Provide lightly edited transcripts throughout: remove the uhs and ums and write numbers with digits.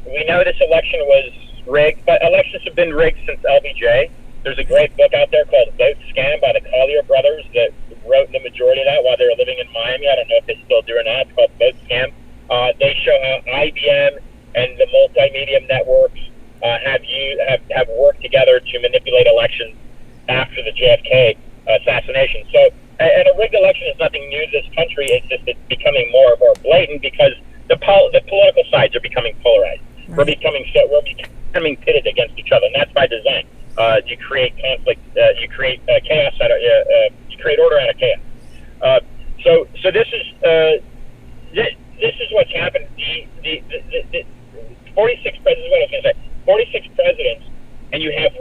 we know this election was rigged, but elections have been rigged since LBJ. There's a great book out there called Vote Scam by the Collier brothers that wrote the majority of that while they were living in Miami. I don't know if they still do or not. It's called Vote Scam. They show how IBM and the multimedia networks have worked together to manipulate elections after the JFK assassination. So, and a rigged election is nothing new to this country. It's just it's becoming more and more blatant because the political sides are becoming polarized. Right. We're becoming pitted against each other, and that's by design. You create conflict. You create chaos out of. You create order out of chaos. So this is what's happened. The 46 presidents. What I was going to say. 46 presidents, and you have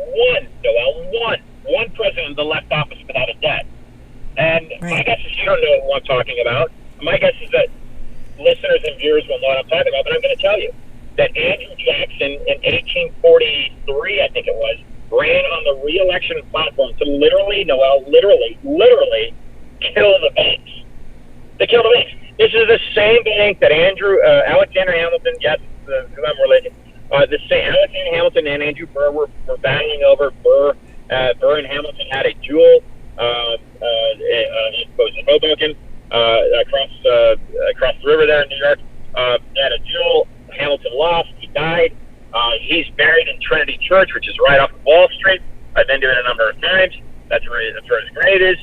one president of the left office without a debt. And my guess is you don't know what I'm talking about. My guess is that listeners and viewers will know what I'm talking about, but I'm going to tell you that Andrew Jackson in 1843, I think it was, ran on the re-election platform to literally kill the banks. To kill the banks. This is the same bank that Alexander Hamilton, yes, who I'm related, the same Alexander Hamilton and Andrew Burr were battling over. Burr and Hamilton had a duel, it was in Hoboken, across the river there in New York. They had a duel. Hamilton lost. He died. He's buried in Trinity Church, which is right off of Wall Street. I've been to it a number of times. That's where his grave is.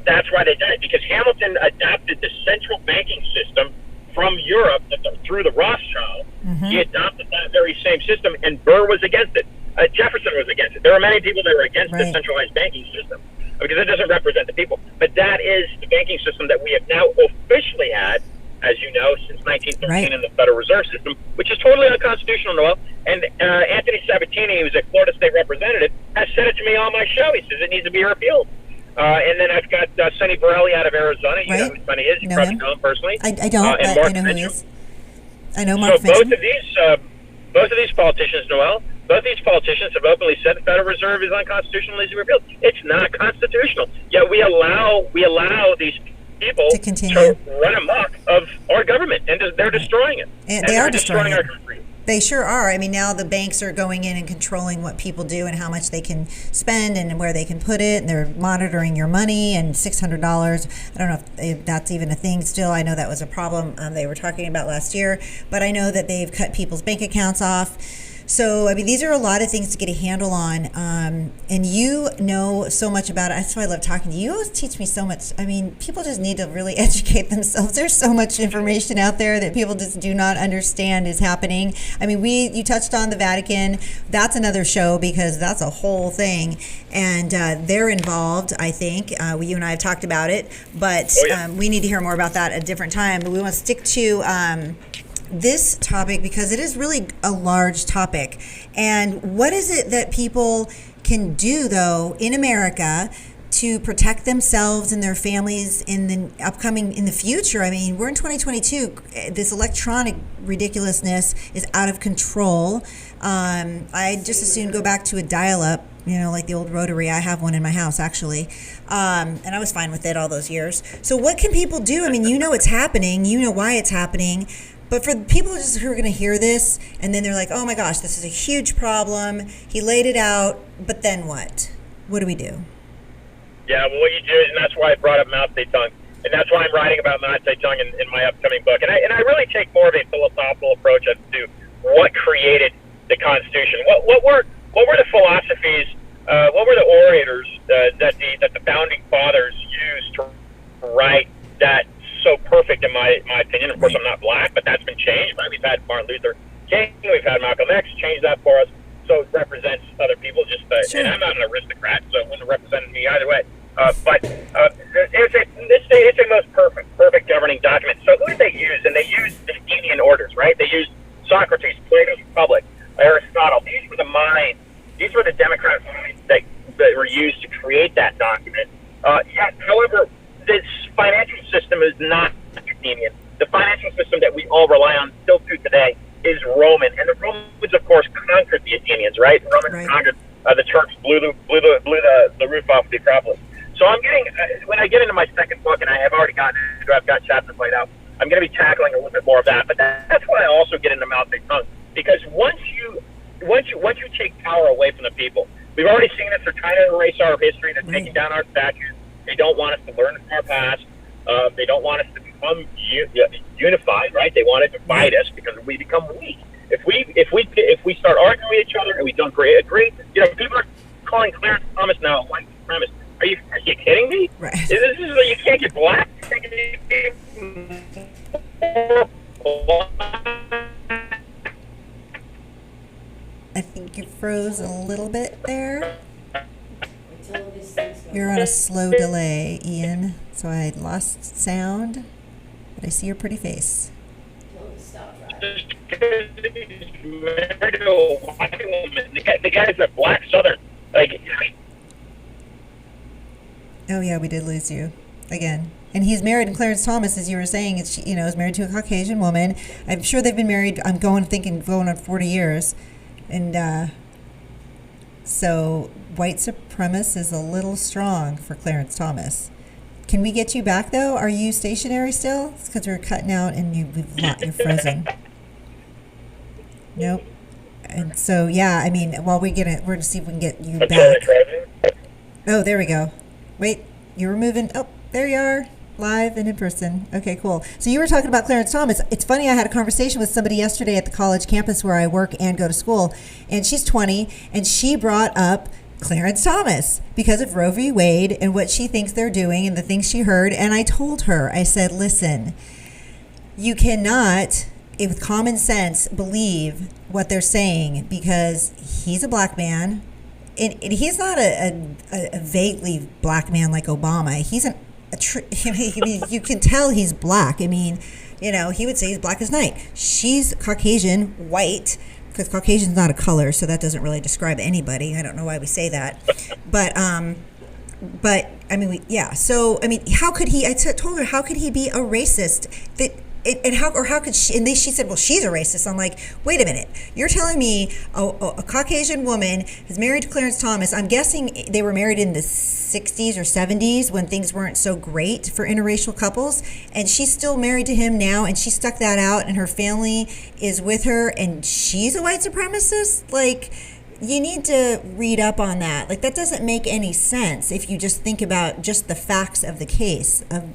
That's why they died, because Hamilton adopted the central banking system from Europe through the Rothschilds. Mm-hmm. He adopted that very same system, and Burr was against it. Jefferson was against it. There are many people that were against the centralized banking system because it doesn't represent the people. But that is the banking system that we have now officially had, as you know, since 1913 in the Federal Reserve System, which is totally unconstitutional, Noel. And Anthony Sabatini, who's a Florida State representative, has said it to me on my show. He says it needs to be repealed. And then I've got Sonny Borelli out of Arizona. You know who Sonny is. You probably know him personally. I don't, but I know who he is. I know Mark Mitchell. Both of these politicians, Noel, both these politicians have openly said the Federal Reserve is unconstitutional, needs to be repealed. It's not constitutional. Yet we allow these people to run amok of our government, and they're destroying it. And they are destroying our country. They sure are. I mean, now the banks are going in and controlling what people do and how much they can spend and where they can put it. And they're monitoring your money and $600. I don't know if that's even a thing still. I know that was a problem they were talking about last year. But I know that they've cut people's bank accounts off. So, I mean, these are a lot of things to get a handle on. And you know so much about it. That's why I love talking to you. You always teach me so much. I mean, people just need to really educate themselves. There's so much information out there that people just do not understand is happening. I mean, you touched on the Vatican. That's another show because that's a whole thing. And they're involved, I think. You and I have talked about it. But we need to hear more about that at a different time. But we want to stick to this topic because it is really a large topic. And what is it that people can do, though, in America to protect themselves and their families in the future? I mean, we're in 2022. This electronic ridiculousness is out of control. I just as soon go back to a dial-up, like the old rotary. I have one in my house, actually. And I was fine with it all those years. So what can people do? I mean, it's happening. You know why it's happening. But for people who are going to hear this, and then they're like, oh my gosh, this is a huge problem. He laid it out, but then what? What do we do? Yeah, well, what you do is, and that's why I brought up Mao Zedong, and that's why I'm writing about Mao Zedong in my upcoming book. And I really take more of a philosophical approach as to what created the Constitution. What were the philosophies? What were the orators that the founding fathers used to write that? So perfect in my opinion. Of course, I'm not black, but that's been changed. We've had Martin Luther King, we've had Malcolm X change that for us, so it represents other people. And I'm not an aristocrat, so it wouldn't have represented me either way. But it's a most perfect governing document. So who did they use? And they used the Athenian orders, right? They used Socrates, Plato's Republic, Aristotle. These were the minds. These were the democratic minds that were used to create that document. However, this financial system is not Athenian. The financial system that we all rely on still to today is Roman. And the Romans, of course, conquered the Athenians, right? The Romans conquered the Turks, blew the roof off the Acropolis. So when I get into my second book, and I've got chapters laid out, I'm going to be tackling a little bit more of that. But that's why I also get into Mao Zedong, because once you take power away from the people, we've already seen this. They're trying to erase our history. They're taking down our statues. They don't want us to learn from our past. They don't want us to become unified, right? They want to divide us because we become weak. If we start arguing with each other and we don't agree, people are calling Clarence Thomas now a white supremacist. Are you kidding me? Right. You can't get black. I think you froze a little bit there. You're on a slow delay, Ian, so I lost sound, but I see your pretty face. The guy's a black Southern. Oh yeah, we did lose you again. And he's married, and Clarence Thomas, as you were saying, is married to a Caucasian woman. I'm sure they've been married. I'm going on 40 years, and so white supremacist is a little strong for Clarence Thomas. Can we get you back though? Are you stationary still? It's because we're cutting out and you're frozen. Nope. And so yeah, I mean, while we're gonna see if we can get you back. Oh, there we go. Wait, you were moving. Oh, there you are, live and in person. Okay, cool. So you were talking about Clarence Thomas. It's funny, I had a conversation with somebody yesterday at the college campus where I work and go to school, and she's 20, and she brought up Clarence Thomas because of Roe v. Wade and what she thinks they're doing and the things she heard. And I told her, I said, listen, you cannot, with common sense, believe what they're saying because he's a black man. And he's not a vaguely black man like Obama. He's you can tell he's black. I mean, he would say he's black as night. She's Caucasian, white, because Caucasian's not a color, so that doesn't really describe anybody. I don't know why we say that. But I mean, So, I mean, how could he, told her, how could he be a racist? How could she? And she said, "Well, she's a racist." I'm like, "Wait a minute! You're telling me a Caucasian woman is married to Clarence Thomas? I'm guessing they were married in the 60s or 70s when things weren't so great for interracial couples, and she's still married to him now, and she stuck that out, and her family is with her, and she's a white supremacist? Like, you need to read up on that. Like, that doesn't make any sense if you just think about just the facts of the case of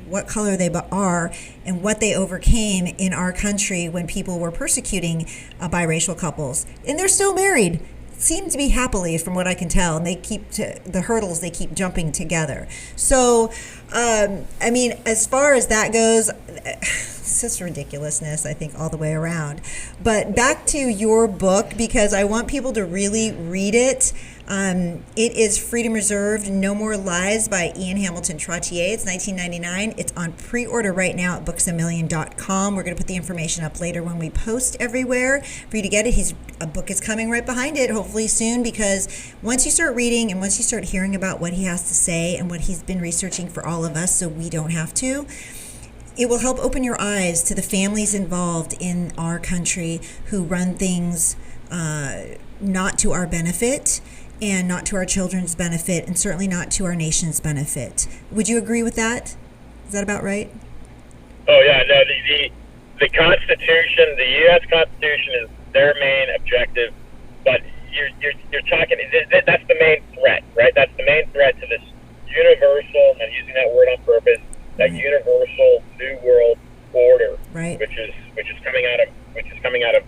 what color they are and what they overcame in our country when people were persecuting biracial couples. And they're still married, seem to be happily from what I can tell, and they keep the hurdles they keep jumping together. So, I mean, as far as that goes, it's just ridiculousness, I think, all the way around. But back to your book, because I want people to really read it. It is Freedom Reserved, No More Lies by Ian Hamilton Trottier. It's $19.99. It's on pre-order right now at booksamillion.com. We're going to put the information up later when we post everywhere for you to get it. A book is coming right behind it, hopefully soon, because once you start reading and once you start hearing about what he has to say and what he's been researching for all of us so we don't have to, it will help open your eyes to the families involved in our country who run things not to our benefit and not to our children's benefit, and certainly not to our nation's benefit. Would you agree with that? Is that about right? Oh yeah, no. The Constitution, the U.S. Constitution, is their main objective, but you're talking. That's the main threat, right? That's the main threat to this universal, and I'm using that word on purpose, that universal New World Order, right? Which is coming out of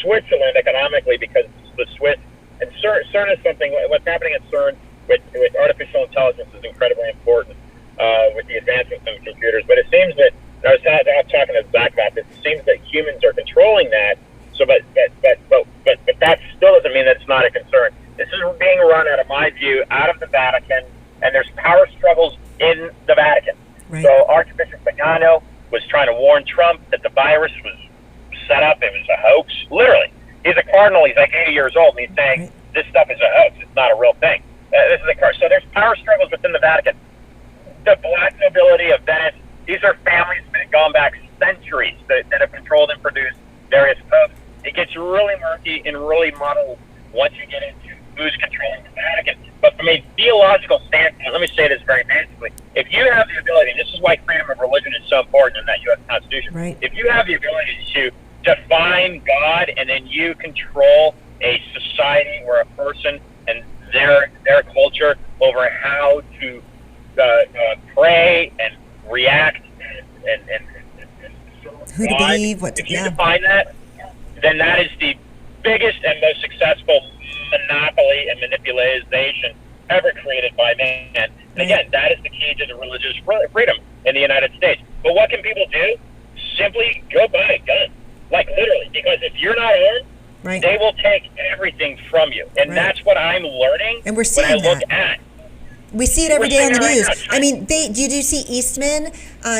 Switzerland economically, because the Swiss. And CERN is something. What's happening at CERN with artificial intelligence is incredibly important with the advancements in computers. But it seems that I was talking to Zach about this. It seems that humans are controlling that. So, but that still doesn't mean that it's not a concern. This is being run, out of my view, out of the Vatican, and there's power struggles in the Vatican. Right. So Archbishop Fagnano was trying to warn Trump that the virus was set up. It was a hoax, literally. He's a cardinal. He's like 80 years old, and he's saying this stuff is a hoax. It's not a real thing. This is so there's power struggles within the Vatican. The black nobility of Venice. These are families that have gone back centuries that have controlled and produced various popes. It gets really murky and really muddled once you get into who's controlling the Vatican. But from a theological standpoint, let me say this very basically: if you have the ability, and this is why freedom of religion is so important in that U.S. Constitution. Right. If you have the ability to define God, and then you control a society or a person and their culture over how to pray and react and who to believe, what to if you define that, then that is the biggest and most successful monopoly and manipulation ever created by man. And again, that is the key to the religious freedom in the United States. But what can people do? Simply go buy a gun. Like literally, because if you're not armed, they will take everything from you. And that's what I'm learning and we're seeing when I look at. We see it every day on the news. I mean, did you see Eastman,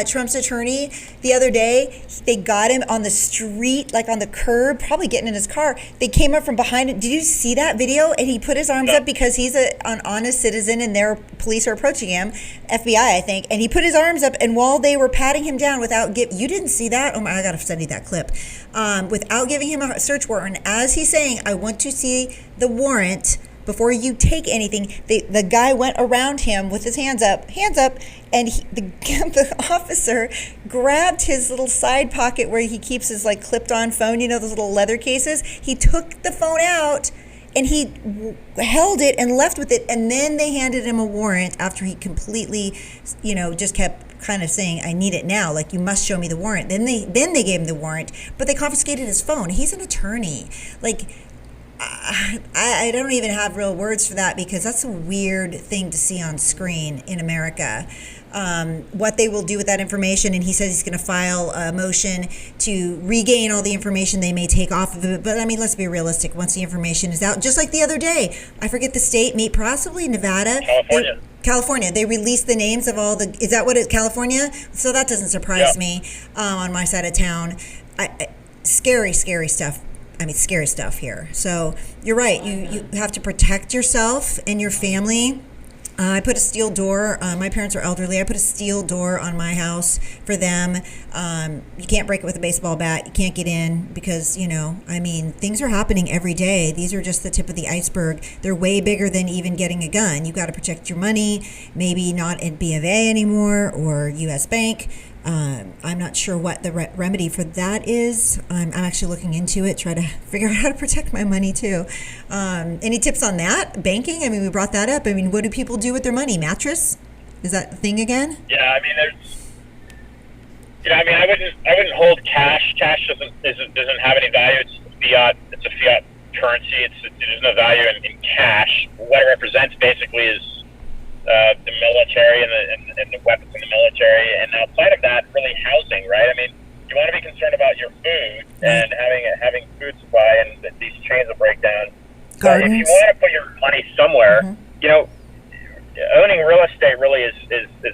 Trump's attorney, the other day? They got him on the street, like on the curb, probably getting in his car. They came up from behind him. Did you see that video? And he put his arms up because he's an honest citizen and their police are approaching him, FBI, I think. And he put his arms up, and while they were patting him down without you didn't see that? Oh my, I got to send you that clip. Without giving him a search warrant, as he's saying, I want to see the warrant before you take anything. The guy went around him with his hands up, and the officer grabbed his little side pocket where he keeps his like clipped-on phone, you know, those little leather cases. He took the phone out and he held it and left with it, and then they handed him a warrant after he completely, you know, just kept kind of saying, I need it now, like you must show me the warrant. Then they gave him the warrant, but they confiscated his phone. He's an attorney. Like, I don't even have real words for that, because that's a weird thing to see on screen in America. What they will do with that information, and he says he's going to file a motion to regain all the information they may take off of it. But I mean, let's be realistic. Once the information is out, just like the other day, I forget the state, possibly Nevada, California. They released the names of all the. Is that what it's California? So that doesn't surprise me. On my side of town, scary stuff. I mean, scary stuff here. So you're right. You have to protect yourself and your family. I put a steel door. My parents are elderly. I put a steel door on my house for them. You can't break it with a baseball bat. You can't get in because, you know, I mean, things are happening every day. These are just the tip of the iceberg. They're way bigger than even getting a gun. You got to protect your money. Maybe not at B of A anymore or U.S. Bank. I'm not sure what the remedy for that is. I'm actually looking into it, try to figure out how to protect my money too. Any tips on that? Banking? I mean, we brought that up. I mean, what do people do with their money? Mattress? Is that the thing again? Yeah, I mean, I wouldn't hold cash. Cash doesn't have any value. It's fiat. It's a fiat currency. There's no value in cash. What it represents basically is the military and the weapons in the military, and outside of that, really housing, right? I mean, you want to be concerned about your food and having food supply, and these chains will break down. Gardens. But if you want to put your money somewhere, you know, owning real estate really is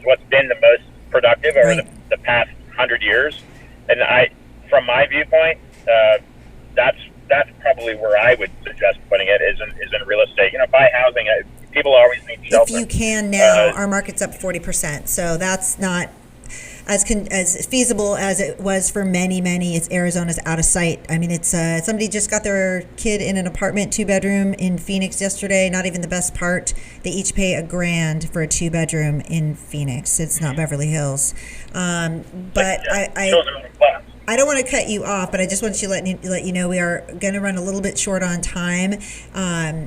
what's been the most productive over the past 100 years. And from my viewpoint, that's probably where I would suggest putting it is in real estate. You know, buy housing. People always need shelter. If you can now, our market's up 40%. So that's not as feasible as it was for many. It's Arizona's out of sight. I mean, it's somebody just got their kid in an apartment 2-bedroom in Phoenix yesterday. Not even the best part. They each pay $1,000 for a 2-bedroom in Phoenix. It's not Beverly Hills. But I don't want to cut you off, but I just want to let you know we are going to run a little bit short on time.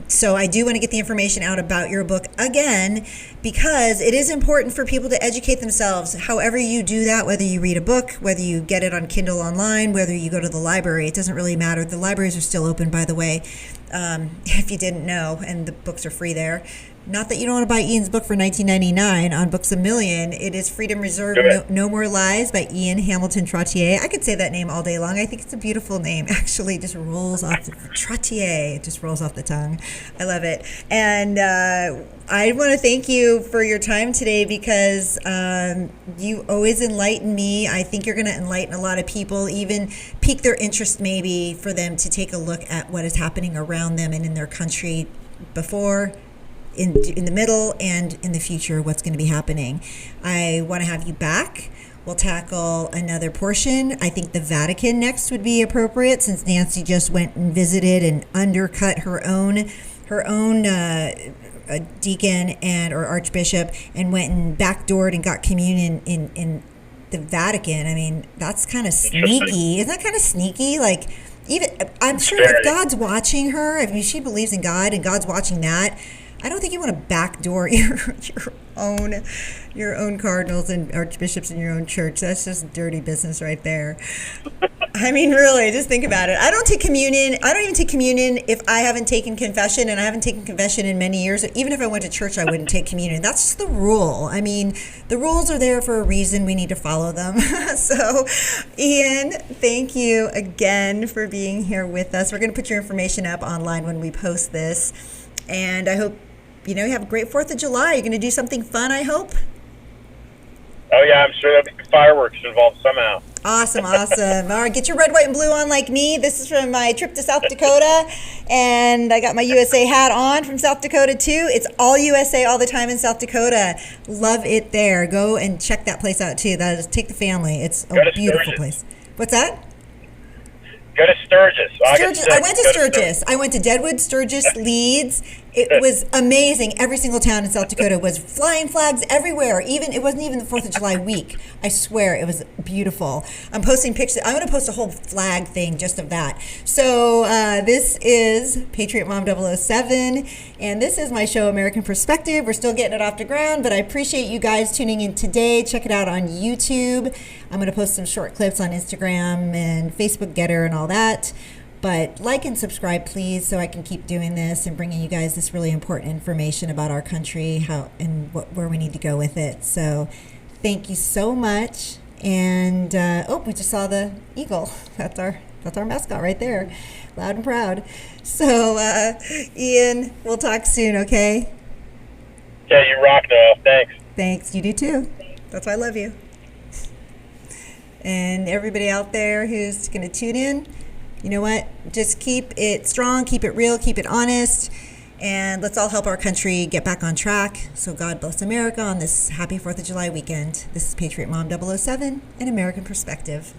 So I do want to get the information out about your book again, because it is important for people to educate themselves. However you do that, whether you read a book, whether you get it on Kindle online, whether you go to the library, it doesn't really matter. The libraries are still open, by the way, if you didn't know, and the books are free there. Not that you don't want to buy Ian's book for $19.99 on Books A Million. It is Freedom Reserved, No More Lies by Ian Hamilton Trottier. I could say that name all day long. I think it's a beautiful name. Actually, it just rolls off Trottier. It just rolls off the tongue. I love it. And I want to thank you for your time today, because you always enlighten me. I think you're going to enlighten a lot of people, even pique their interest maybe for them to take a look at what is happening around them and in their country before, in the middle, and in the future, what's going to be happening. I want to have you back. We'll tackle another portion. I think the Vatican next would be appropriate, since Nancy just went and visited and undercut her own deacon or archbishop, and went and backdoored and got communion in the Vatican. I mean, that's kind of Interesting. sneaky. Isn't that kind of sneaky? Like, even I'm sure Very. if God's watching her, I mean, she believes in God and God's watching that. I don't think you want to backdoor your own cardinals and archbishops in your own church. That's just dirty business right there. I mean, really, just think about it. I don't take communion. I don't even take communion if I haven't taken confession, and I haven't taken confession in many years. Even if I went to church, I wouldn't take communion. That's just the rule. I mean, the rules are there for a reason. We need to follow them. So, Ian, thank you again for being here with us. We're going to put your information up online when we post this. And I hope, you have a great 4th of July. You're going to do something fun, I hope? Oh, yeah, I'm sure there'll be fireworks involved somehow. Awesome. All right, get your red, white, and blue on like me. This is from my trip to South Dakota, and I got my USA hat on from South Dakota, too. It's all USA all the time in South Dakota. Love it there. Go and check that place out, too. Take the family. It's a beautiful place. What's that? Go to Sturgis. I went to Sturgis. I went to Deadwood, Sturgis, Leeds. It was amazing. Every single town in South Dakota was flying flags everywhere. It wasn't even the 4th of July week. I swear, it was beautiful. I'm posting pictures. I'm going to post a whole flag thing just of that. So this is Patriot Mom 007, and this is my show, American Perspective. We're still getting it off the ground, but I appreciate you guys tuning in today. Check it out on YouTube. I'm going to post some short clips on Instagram and Facebook Getter and all that. But like and subscribe, please, so I can keep doing this and bringing you guys this really important information about our country, where we need to go with it. So thank you so much. And we just saw the eagle. That's our mascot right there, loud and proud. So Ian, we'll talk soon, okay? Yeah, you rock, Noel. Thanks. Thanks. You do too. That's why I love you. And everybody out there who's going to tune in, you know what? Just keep it strong, keep it real, keep it honest, and let's all help our country get back on track. So God bless America on this happy 4th of July weekend. This is Patriot Mom 007, an American Perspective.